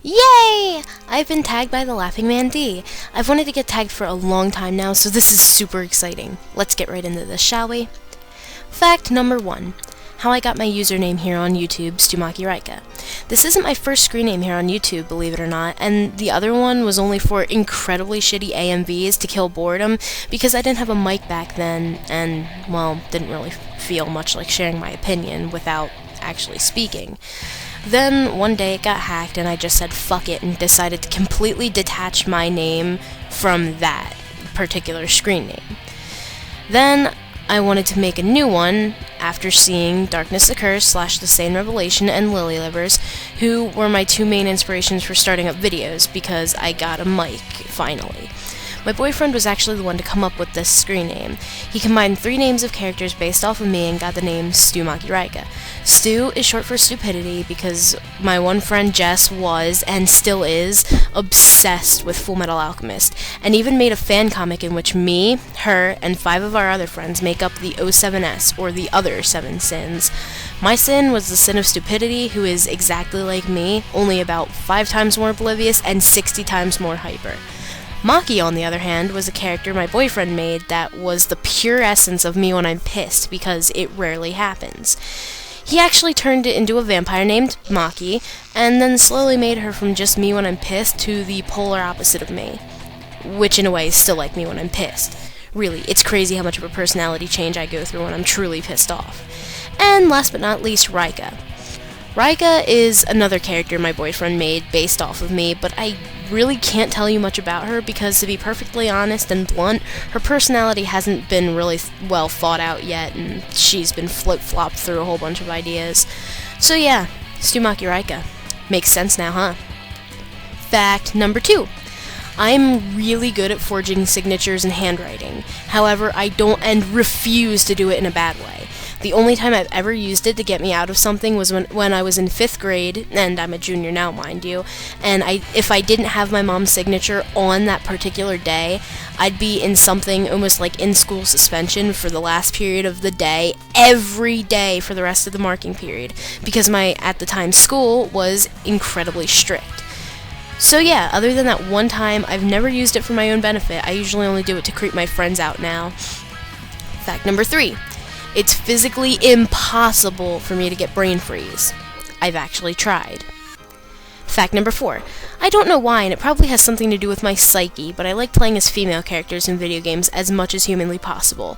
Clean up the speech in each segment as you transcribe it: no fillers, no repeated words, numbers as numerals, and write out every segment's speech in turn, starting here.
Yay! I've been tagged by the Laughing Man D. I've wanted to get tagged for a long time now, so this is super exciting. Let's get right into this, shall we? Fact number 1. How I got my username here on YouTube, StuMakiRyka. This isn't my first screen name here on YouTube, believe it or not, and the other one was only for incredibly shitty AMVs to kill boredom because I didn't have a mic back then and, well, didn't really feel much like sharing my opinion without actually speaking. Then one day it got hacked and I just said fuck it and decided to completely detach my name from that particular screen name. Then I wanted to make a new one after seeing Darkness Occurs / TheSaneRevelation and Lily Livers, who were my two main inspirations for starting up videos because I got a mic, finally. My boyfriend was actually the one to come up with this screen name. He combined 3 names of characters based off of me and got the name StuMakiRyka. Stu is short for stupidity because my one friend Jess was, and still is, obsessed with Full Metal Alchemist, and even made a fan comic in which me, her, and 5 of our other friends make up the O7S, or the other 7 sins. My sin was the sin of stupidity, who is exactly like me, only about 5 times more oblivious and 60 times more hyper. Maki, on the other hand, was a character my boyfriend made that was the pure essence of me when I'm pissed, because it rarely happens. He actually turned it into a vampire named Maki, and then slowly made her from just me when I'm pissed to the polar opposite of me. Which, in a way, is still like me when I'm pissed. Really, it's crazy how much of a personality change I go through when I'm truly pissed off. And last but not least, Ryka. Ryka is another character my boyfriend made based off of me, but I really can't tell you much about her because, to be perfectly honest and blunt, her personality hasn't been really well thought out yet, and she's been flip-flopped through a whole bunch of ideas. So yeah, StuMakiRyka. Makes sense now, huh? Fact number 2. I'm really good at forging signatures and handwriting. However, I don't and refuse to do it in a bad way. The only time I've ever used it to get me out of something was when I was in 5th grade, and I'm a junior now, mind you, and if I didn't have my mom's signature on that particular day, I'd be in something almost like in-school suspension for the last period of the day, every day for the rest of the marking period, because my, at the time, school was incredibly strict. So yeah, other than that one time, I've never used it for my own benefit. I usually only do it to creep my friends out now. Fact number 3. It's physically impossible for me to get brain freeze. I've actually tried. Fact number 4. I don't know why, and it probably has something to do with my psyche, but I like playing as female characters in video games as much as humanly possible.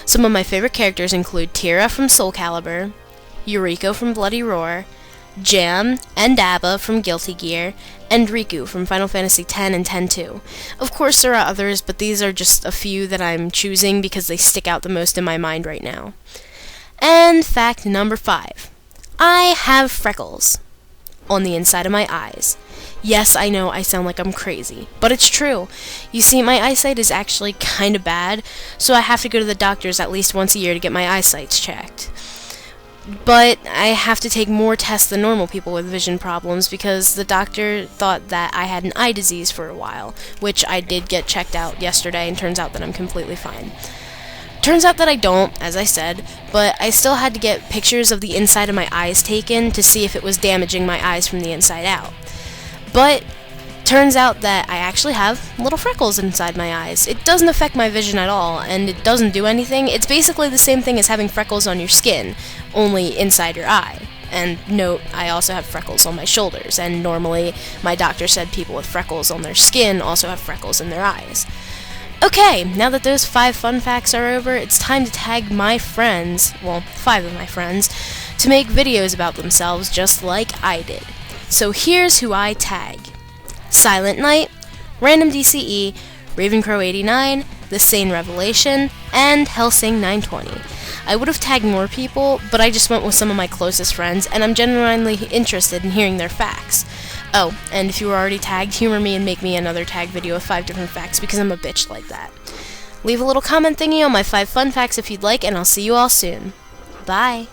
Some of my favorite characters include Tira from Soul Calibur, Yuriko from Bloody Roar, Jam and Dabba from Guilty Gear, and Riku from Final Fantasy X and X-2. Of course there are others, but these are just a few that I'm choosing because they stick out the most in my mind right now. And fact number 5. I have freckles on the inside of my eyes. Yes, I know I sound like I'm crazy, but it's true. You see, my eyesight is actually kinda bad, so I have to go to the doctors at least once a year to get my eyesights checked. But I have to take more tests than normal people with vision problems because the doctor thought that I had an eye disease for a while, which I did get checked out yesterday, and turns out that I'm completely fine. Turns out that I don't, as I said, but I still had to get pictures of the inside of my eyes taken to see if it was damaging my eyes from the inside out. But turns out that I actually have little freckles inside my eyes. It doesn't affect my vision at all, and it doesn't do anything. It's basically the same thing as having freckles on your skin, only inside your eye. And note, I also have freckles on my shoulders, and normally my doctor said people with freckles on their skin also have freckles in their eyes. Okay, now that those 5 fun facts are over, it's time to tag my friends, well, 5 of my friends, to make videos about themselves just like I did. So here's who I tag. PsylentKnight, RandomDCE, RavenCrow89, TheSaneRevelation, and Helsing920. I would have tagged more people, but I just went with some of my closest friends, and I'm genuinely interested in hearing their facts. Oh, and if you were already tagged, humor me and make me another tag video of 5 different facts, because I'm a bitch like that. Leave a little comment thingy on my 5 fun facts if you'd like, and I'll see you all soon. Bye!